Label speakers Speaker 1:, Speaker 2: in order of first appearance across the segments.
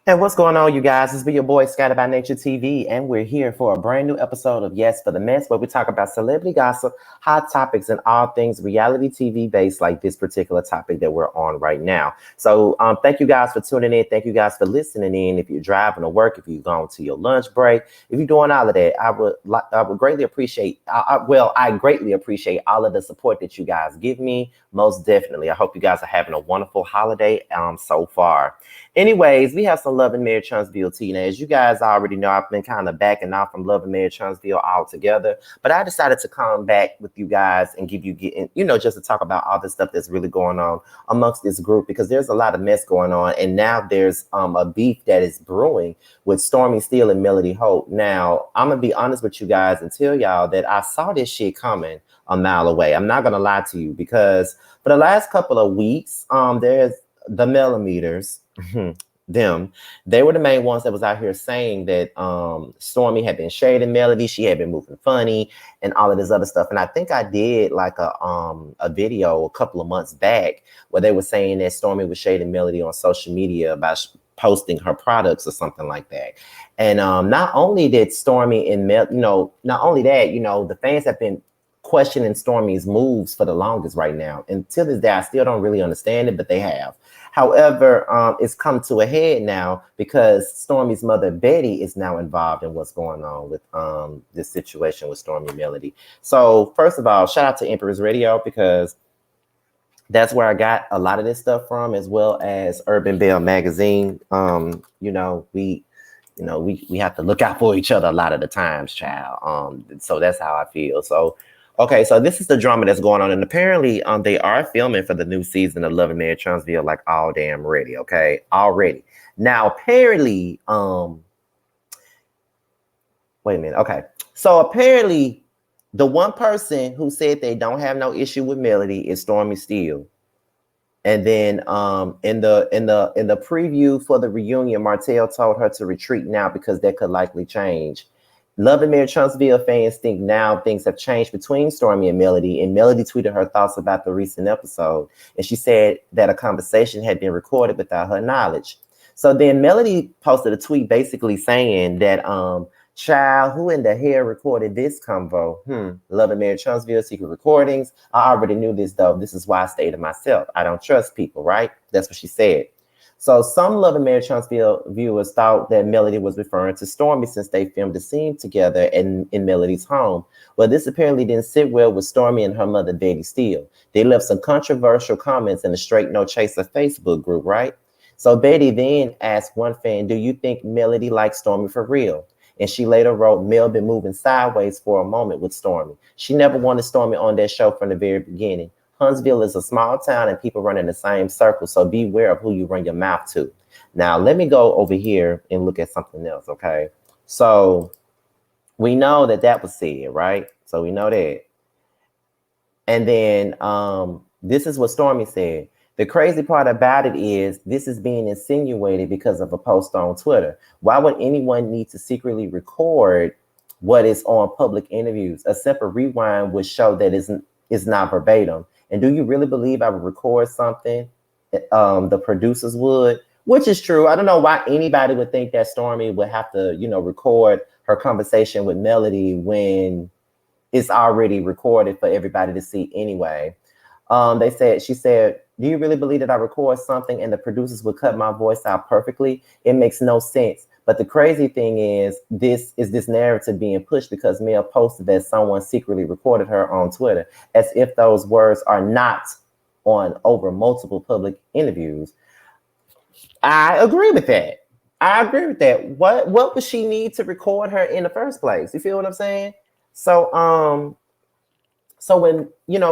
Speaker 1: And what's going on, you guys? It's be your boy Scattered by Nature TV, and we're here for a brand new episode of Yes for the Mess, where we talk about celebrity gossip, hot topics, and all things reality TV based, like this particular topic that we're on right now. So, thank you guys for tuning in. Thank you guys for listening in. If you're driving to work, if you're going to your lunch break, if you're doing all of that, I would greatly appreciate. I greatly appreciate all of the support that you guys give me. Most definitely, I hope you guys are having a wonderful holiday so far. Anyways, we have some Love and Marriage Huntsville tea. Now, as you guys already know, I've been kind of backing off from Love and Marriage Huntsville altogether, but I decided to come back with you guys and give you, just to talk about all the stuff that's really going on amongst this group, because there's a lot of mess going on, and now there's a beef that is brewing with Stormi Steele and Melody Holt. Now, I'm gonna be honest with you guys and tell y'all that I saw this shit coming a mile away. I'm not gonna lie to you, because for the last couple of weeks, there's the millimeters. Them, they were the main ones that was out here saying that Stormi had been shading Melody, she had been moving funny, and all of this other stuff. And I think I did like a video a couple of months back where they were saying that Stormi was shading Melody on social media about posting her products or something like that. And not only did Stormi and not only that, the fans have been questioning Stormi's moves for the longest right now. And to this day, I still don't really understand it, but they have. However, it's come to a head now because Stormi's mother, Betty, is now involved in what's going on with this situation with Stormi Melody. So first of all, shout out to Emperor's Radio, because that's where I got a lot of this stuff from, as well as Urban Bell Magazine. We have to look out for each other a lot of the times, child. So that's how I feel. So okay, so this is the drama that's going on, and apparently, they are filming for the new season of Love and Marriage Huntsville, like all damn ready. Okay, already. Now, apparently, wait a minute. Okay, so apparently, the one person who said they don't have no issue with Melody is Stormi Steele. And then in the preview for the reunion, Martell told her to retreat now because that could likely change. Love and Marriage Huntsville fans think now things have changed between Stormi and Melody, and Melody tweeted her thoughts about the recent episode, and she said that a conversation had been recorded without her knowledge. So then Melody posted a tweet basically saying that, child, who in the hell recorded this convo? Love and Marriage Huntsville secret recordings. I already knew this though. This is why I stayed to myself. I don't trust people, right? That's what she said. So some Love and Marriage Huntsville viewers thought that Melody was referring to Stormi since they filmed a scene together in Melody's home. Well, this apparently didn't sit well with Stormi and her mother, Betty Steele. They left some controversial comments in the Straight No Chaser Facebook group, right? So Betty then asked one fan, do you think Melody likes Stormi for real? And she later wrote, Mel been moving sideways for a moment with Stormi. She never wanted Stormi on that show from the very beginning. Huntsville is a small town and people run in the same circle, so beware of who you run your mouth to. Now, let me go over here and look at something else, okay? So we know that was said, right? So we know that. And then this is what Stormi said. The crazy part about it is this is being insinuated because of a post on Twitter. Why would anyone need to secretly record what is on public interviews? A simple rewind would show that it's not verbatim. And do you really believe I would record something? The producers would, which is true. I don't know why anybody would think that Stormi would have to, record her conversation with Melody when it's already recorded for everybody to see anyway. She said, do you really believe that I record something and the producers would cut my voice out perfectly? It makes no sense. But the crazy thing is this narrative being pushed because Mel posted that someone secretly recorded her on Twitter, as if those words are not on over multiple public interviews. I agree with that. What would she need to record her in the first place? You feel what I'm saying? So when,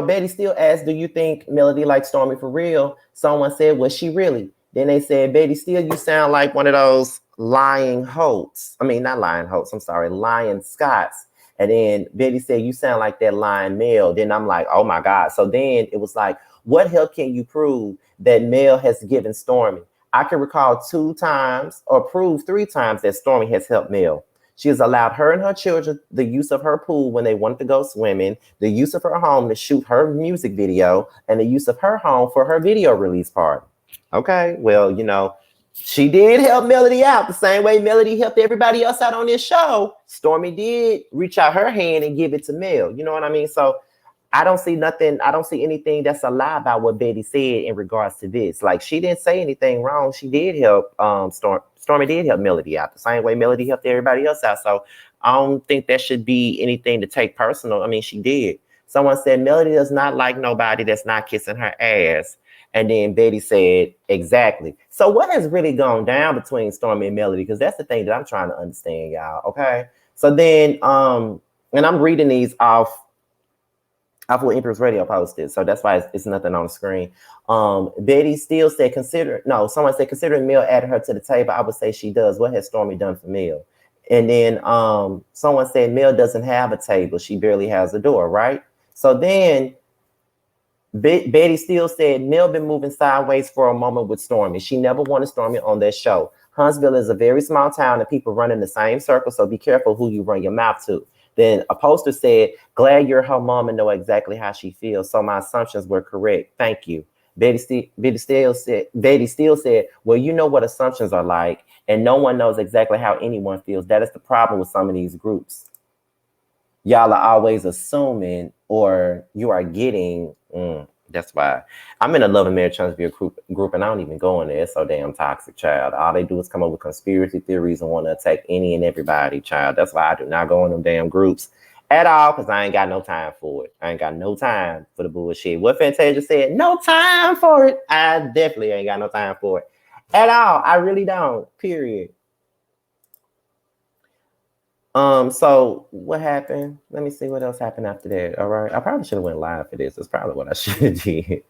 Speaker 1: Betty Steele asked, do you think Melody likes Stormi for real? Someone said, was she really? Then they said, Betty Steele, you sound like one of those lying Holts. I mean, not lying Holts. I'm sorry, lying Scotts. And then Betty said, you sound like that lying Mel. Then I'm like, oh my God. So then it was like, what help can you prove that Mel has given Stormi? I can recall 2 times or prove 3 times that Stormi has helped Mel. She has allowed her and her children the use of her pool when they wanted to go swimming, the use of her home to shoot her music video, and the use of her home for her video release party. Okay, well, She did help Melody out the same way Melody helped everybody else out on this show. Stormi did reach out her hand and give it to Mel. You know what I mean? So I don't see nothing. I don't see anything that's a lie about what Betty said in regards to this. Like, she didn't say anything wrong. She did help Stormi did help Melody out the same way Melody helped everybody else out. So I don't think that should be anything to take personal. I mean, she did. Someone said Melody does not like nobody that's not kissing her ass. And then Betty said, exactly. So what has really gone down between Stormi and Melody? Because that's the thing that I'm trying to understand, y'all. Okay. So then and I'm reading these off what Empress Radio posted, so that's why it's nothing on the screen. Betty Steele said, someone said, considering Mel added her to the table, I would say she does. What has Stormi done for Mel? And then someone said Mel doesn't have a table. She barely has a door, right? So then Betty Steele said Mel been moving sideways for a moment with Stormi. She never wanted Stormi on that show. Huntsville is a very small town and people run in the same circle, so be careful who you run your mouth to. Then a poster said, glad you're her mom and know exactly how she feels. So my assumptions were correct. Thank you. Betty Steele said, well, you know what assumptions are like, and no one knows exactly how anyone feels. That is the problem with some of these groups. Y'all are always assuming, or you are getting, that's why I'm in a Love and Marriage Transview group, and I don't even go in there. It's so damn toxic, child. All they do is come up with conspiracy theories and want to attack any and everybody, child. That's why I do not go in them damn groups at all, because I ain't got no time for it. I ain't got no time for the bullshit. What Fantasia said, no time for it. I definitely ain't got no time for it at all. I really don't, period. So what happened? Let me see what else happened after that. All right. I probably should have went live for this. That's probably what I should have did.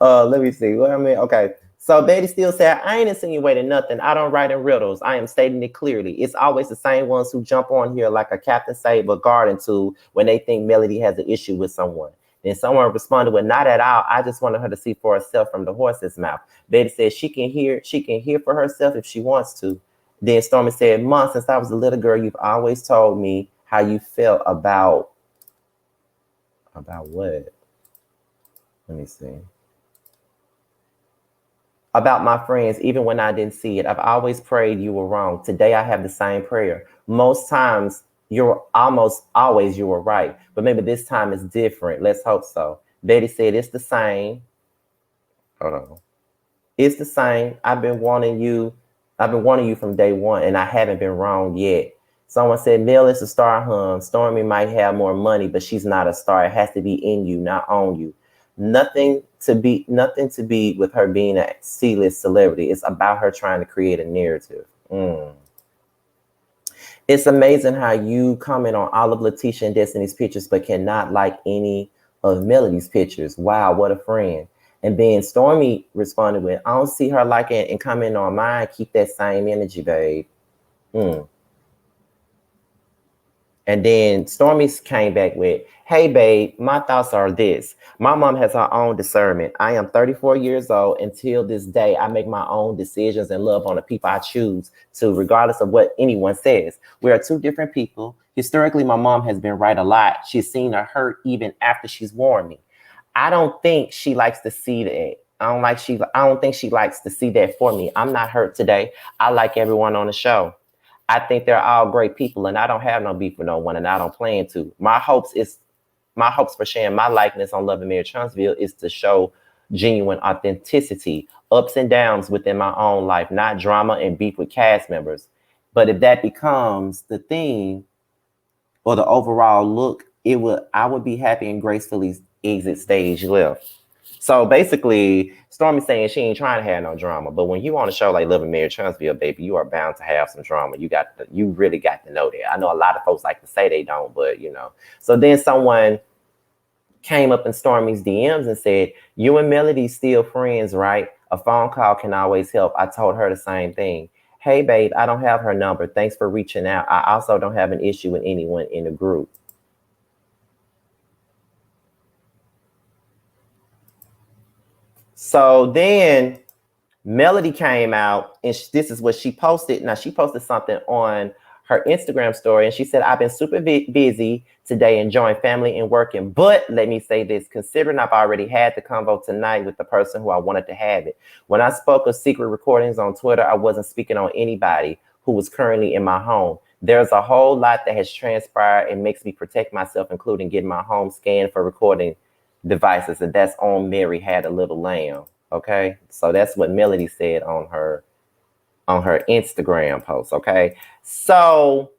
Speaker 1: Let me see. Well, I mean, okay. So Betty Steele said, I ain't insinuating nothing. I don't write in riddles. I am stating it clearly. It's always the same ones who jump on here like a Captain Save a garden tool when they think Melody has an issue with someone. Then someone responded with, not at all. I just wanted her to see for herself from the horse's mouth. Betty said she can hear for herself if she wants to. Then Stormi said, Mom, since I was a little girl, you've always told me how you felt about what? Let me see. About my friends, even when I didn't see it. I've always prayed you were wrong. Today I have the same prayer. Most times almost always you were right. But maybe this time it's different. Let's hope so. Betty said, it's the same. Hold on. It's the same. I've been wanting you from day one, and I haven't been wrong yet. Someone said, Mel is a star, Stormi might have more money, but she's not a star. It has to be in you, not on you. Nothing to be with her being a C-list celebrity. It's about her trying to create a narrative. It's amazing how you comment on all of Letitia and Destiny's pictures, but cannot like any of Melody's pictures. Wow, what a friend. And then Stormi responded with, I don't see her liking and commenting on mine. Keep that same energy, babe. And then Stormi came back with, hey, babe, my thoughts are this. My mom has her own discernment. I am 34 years old. Until this day, I make my own decisions and love on the people I choose to, regardless of what anyone says. We are two different people. Historically, my mom has been right a lot. She's seen her hurt even after she's warned me. I don't think she likes to see that. I don't think she likes to see that for me. I'm not hurt today. I like everyone on the show. I think they're all great people, and I don't have no beef with no one, and I don't plan to. My hopes for sharing my likeness on Love and Marriage Huntsville is to show genuine authenticity, ups and downs within my own life, not drama and beef with cast members. But if that becomes the theme or the overall look, I would be happy and gracefully exit stage left. So basically, Stormi saying she ain't trying to have no drama, but when you on a show like Love and Marriage Huntsville, baby, you are bound to have some drama. You really got to know that. I know a lot of folks like to say they don't, but you know. So then someone came up in Stormi's DMs and said, you and Melody still friends, right? A phone call can always help. I told her the same thing. Hey, babe, I don't have her number. Thanks for reaching out. I also don't have an issue with anyone in the group. So then Melody came out, and this is what she posted. Now, she posted something on her Instagram story, and she said, I've been super busy today enjoying family and working, but let me say this, considering I've already had the convo tonight with the person who I wanted to have it. When I spoke of secret recordings on Twitter, I wasn't speaking on anybody who was currently in my home. There's a whole lot that has transpired and makes me protect myself, including getting my home scanned for recording devices, and that's on Mary Had a Little Lamb. Okay, so that's what Melody said on her Instagram post. Okay, so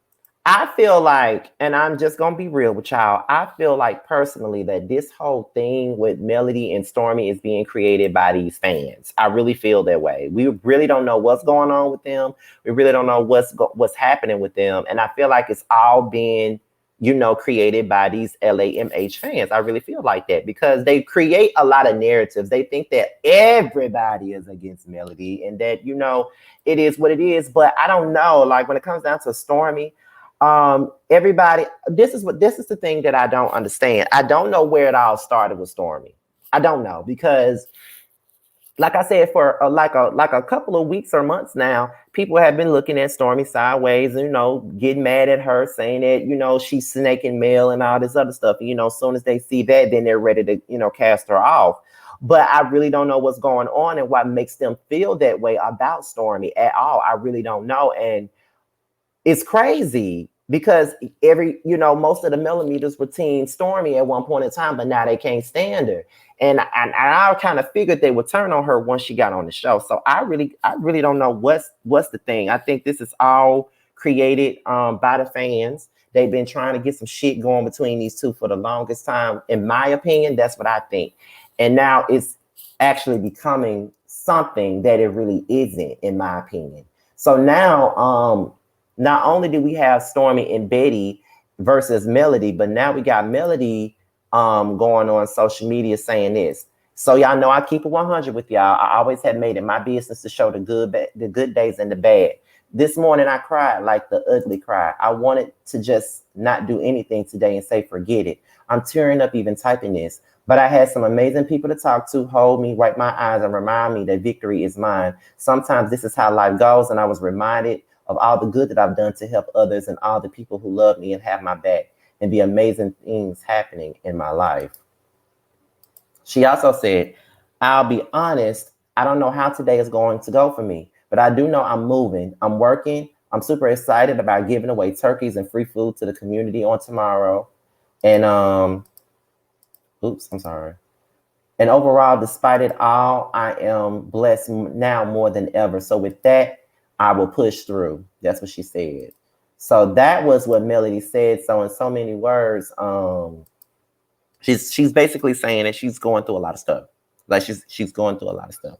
Speaker 1: I feel like, and I'm just gonna be real with y'all, I feel like personally that this whole thing with Melody and Stormi is being created by these fans. I really feel that way. We really don't know what's going on with them. We really don't know what's happening with them, and I feel like it's all being, you know, created by these LAMH fans. I really feel like that because they create a lot of narratives. They think that everybody is against Melody and that, you know, it is what it is. But I don't know, like when it comes down to Stormi, everybody, this is the thing that I don't understand. I don't know where it all started with Stormi. I don't know, because like I said, for like a couple of weeks or months now, people have been looking at Stormi sideways, you know, getting mad at her, saying that, you know, she's snaking mail and all this other stuff. You know, as soon as they see that, then they're ready to, you know, cast her off. But I really don't know what's going on and what makes them feel that way about Stormi at all. I really don't know. And it's crazy because most of the millimeters were Team Stormi at one point in time, but now they can't stand her. And I kind of figured they would turn on her once she got on the show. So I really don't know what's the thing. I think this is all created by the fans. They've been trying to get some shit going between these two for the longest time. In my opinion, that's what I think. And now it's actually becoming something that it really isn't, in my opinion. So now, not only do we have Stormi and Betty versus Melody, but now we got Melody going on social media saying this. So y'all know I keep it 100 with y'all. I always have made it my business to show the good days and the bad. This morning I cried like the ugly cry. I wanted to just not do anything today and say forget it. I'm tearing up even typing this. But I had some amazing people to talk to, hold me, wipe my eyes, and remind me that victory is mine. Sometimes this is how life goes, and I was reminded of all the good that I've done to help others and all the people who love me and have my back and the amazing things happening in my life. She also said, I'll be honest, I don't know how today is going to go for me, but I do know I'm moving, I'm working. I'm super excited about giving away turkeys and free food to the community on tomorrow. And oops, I'm sorry. And overall, despite it all, I am blessed now more than ever. So with that, I will push through. That's what she said. So that was what Melody said. So in so many words, she's basically saying that she's going through a lot of stuff. Like she's going through a lot of stuff.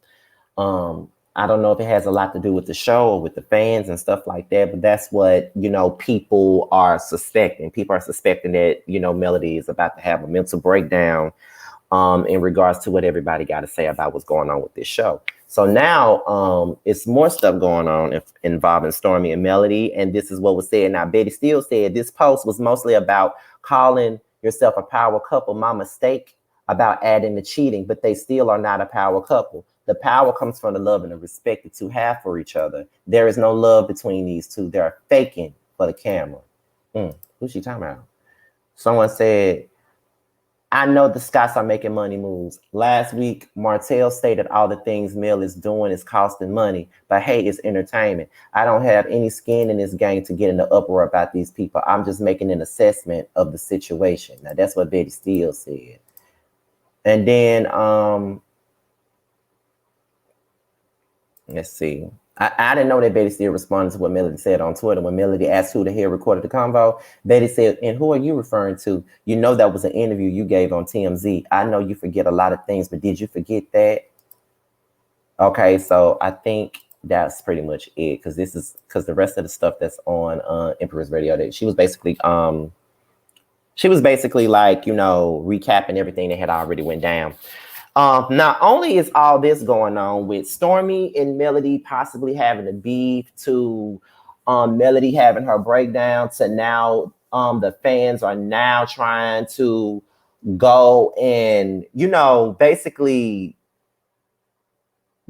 Speaker 1: I don't know if it has a lot to do with the show or with the fans and stuff like that, but that's what, you know, people are suspecting. People are suspecting that, you know, Melody is about to have a mental breakdown in regards to what everybody got to say about what's going on with this show. So now it's more stuff going on involving Stormi and Melody. And this is what was said. Now, Betty Steele said this post was mostly about calling yourself a power couple. My mistake about adding the cheating, but they still are not a power couple. The power comes from the love and the respect the two have for each other. There is no love between these two. They're faking for the camera. Who's she talking about? Someone said, I know the Scots are making money moves. Last week, Martell stated all the things Mel is doing is costing money, but hey, it's entertainment. I don't have any skin in this game to get in the uproar about these people. I'm just making an assessment of the situation. Now, that's what Betty Steele said. And then, let's see. I didn't know that Betty Steele responded to what Melody said on Twitter. When Melody asked who the hell recorded the convo, Betty said, and who are you referring to? You know that was an interview you gave on TMZ. I know you forget a lot of things, but did you forget that? Okay, so I think that's pretty much it, because the rest of the stuff that's on Emperor's Radio, that she was basically like, you know, recapping everything that had already went down. Not only is all this going on with Stormi and Melody possibly having a beef, to Melody having her breakdown, to now the fans are now trying to go and, you know, basically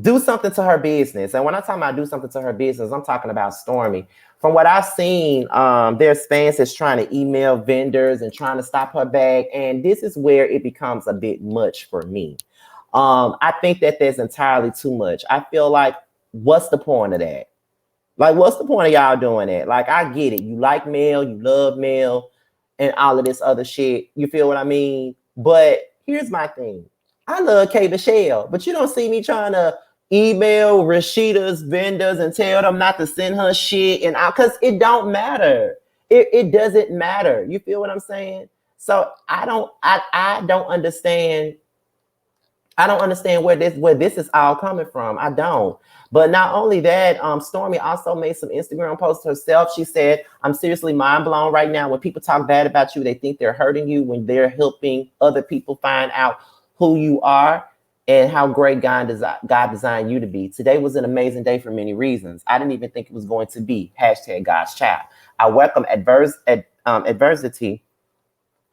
Speaker 1: do something to her business. And when I'm talking about do something to her business, I'm talking about Stormi. From what I've seen, there's fans that's trying to email vendors and trying to stop her bag. And this is where it becomes a bit much for me. I think that there's entirely too much. I feel like, what's the point of that? Like, what's the point of y'all doing that? Like, I get it. You like Mel, you love Mel, and all of this other shit. You feel what I mean? But here's my thing. I love K Michelle, but you don't see me trying to email Rashida's vendors and tell them not to send her shit, and because it don't matter. It doesn't matter. You feel what I'm saying? So I don't understand. I don't understand where this is all coming from. I don't. But not only that, Stormi also made some Instagram posts herself. She said, "I'm seriously mind blown right now. When people talk bad about you, they think they're hurting you when they're helping other people find out who you are and how great God designed you to be. Today was an amazing day for many reasons. I didn't even think it was going to be. Hashtag God's child. I welcome adversity.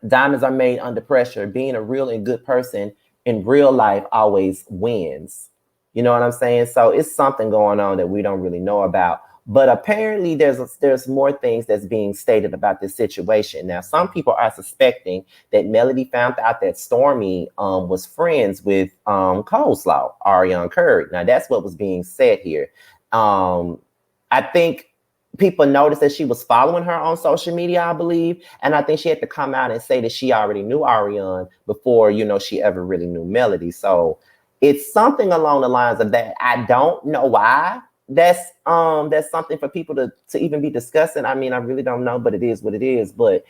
Speaker 1: Diamonds are made under pressure. Being a real and good person in real life always wins." You know what I'm saying? So it's something going on that we don't really know about. But apparently there's more things that's being stated about this situation. Now, some people are suspecting that Melody found out that Stormi was friends with Coleslaw, Ariana Curry. Now, that's what was being said here. I think people noticed that she was following her on social media, I believe. And I think she had to come out and say that she already knew Ariana before, she ever really knew Melody. So it's something along the lines of that. I don't know why. That's something for people to even be discussing. I mean, I really don't know, but it is what it is. But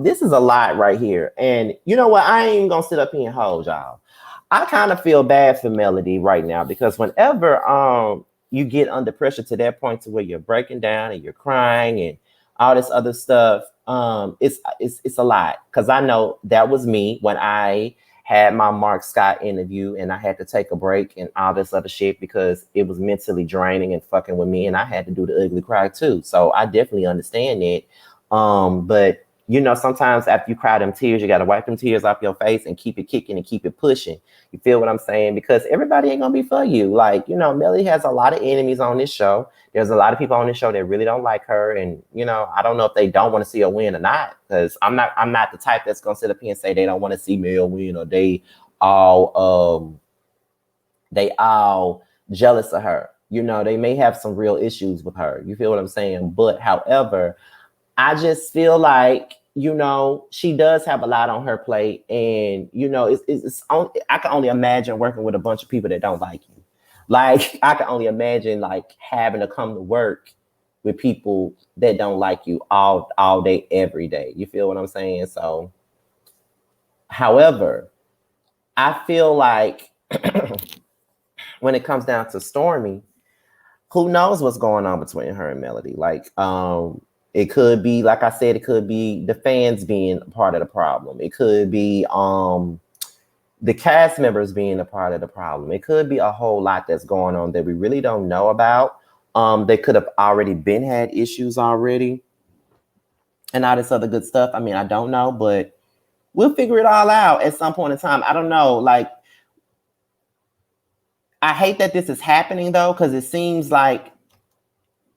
Speaker 1: this is a lot right here. And you know what? I ain't even gonna sit up here and hold y'all. I kind of feel bad for Melody right now because whenever you get under pressure to that point to where you're breaking down and you're crying and all this other stuff, it's a lot. Because I know that was me when I had my Mark Scott interview and I had to take a break and all this other shit because it was mentally draining and fucking with me, and I had to do the ugly cry too. So I definitely understand it. But sometimes after you cry them tears, you got to wipe them tears off your face and keep it kicking and keep it pushing. You feel what I'm saying? Because everybody ain't gonna be for you. Like, Melly has a lot of enemies on this show. There's a lot of people on this show that really don't like her. And, I don't know if they don't want to see her win or not, because I'm not the type that's gonna sit up here and say they don't want to see Mel win or they all jealous of her. They may have some real issues with her. You feel what I'm saying? But however, I just feel like, she does have a lot on her plate, and I can only imagine working with a bunch of people that don't like you. Like, I can only imagine like having to come to work with people that don't like you all day, every day. You feel what I'm saying? So, however, I feel like when it comes down to Stormi, who knows what's going on between her and Melody? Like, it could be, like I said, it could be the fans being part of the problem. It could be the cast members being a part of the problem. It could be a whole lot that's going on that we really don't know about. They could have already had issues already and all this other good stuff. I mean, I don't know, but we'll figure it all out at some point in time. I don't know. Like, I hate that this is happening though, because it seems like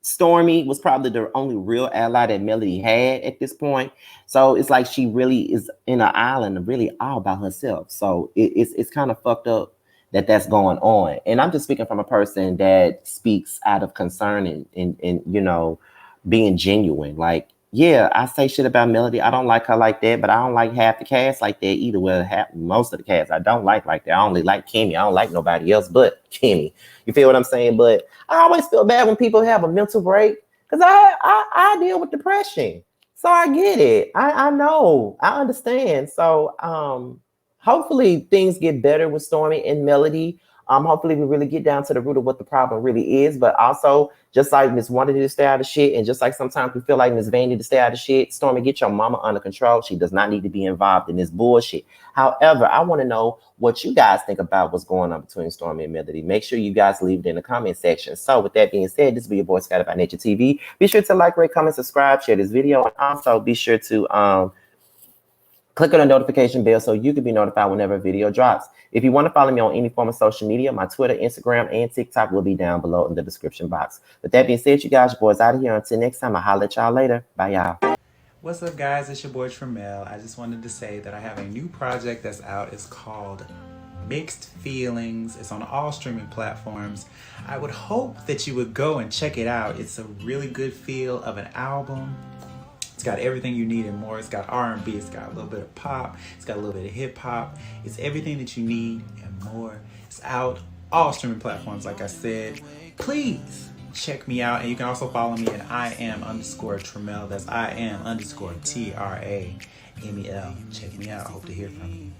Speaker 1: Stormi was probably the only real ally that Melody had at this point. So it's like she really is in an island, really all by herself. So it's kind of fucked up that that's going on. And I'm just speaking from a person that speaks out of concern and being genuine. Like, yeah, I say shit about Melody. I don't like her like that, but I don't like half the cast like that either. Well, most of the cast I don't like that. I only like Kimmy. I don't like nobody else but Kimmy. You feel what I'm saying? But I always feel bad when people have a mental break because I deal with depression. So I get it. I know. I understand. So hopefully things get better with Stormi and Melody. Hopefully we really get down to the root of what the problem really is. But also, just like Miss Wanda to stay out of shit, and just like sometimes we feel like Miss Vandy to stay out of shit, Stormi, get your mama under control. She does not need to be involved in this bullshit. However, I want to know what you guys think about what's going on between Stormi and Melody. Make sure you guys leave it in the comment section. So with that being said, this will be your boy Scott by Nature TV. Be sure to like, rate, comment, subscribe, share this video, and also be sure to Click on the notification bell so you can be notified whenever a video drops. If you want to follow me on any form of social media, my Twitter, Instagram, and TikTok will be down below in the description box. With that being said, you guys, your boys out of here. Until next time, I'll holler at y'all later. Bye, y'all.
Speaker 2: What's up, guys? It's your boy Tremel. I just wanted to say that I have a new project that's out. It's called Mixed Feelings. It's on all streaming platforms. I would hope that you would go and check it out. It's a really good feel of an album. It's got everything you need and more. It's got R&B, it's got a little bit of pop, it's got a little bit of hip hop. It's everything that you need and more. It's out all streaming platforms, like I said. Please check me out, and you can also follow me at IAM_Tremel. That's IAM_TRAMEL. Check me out. I hope to hear from you.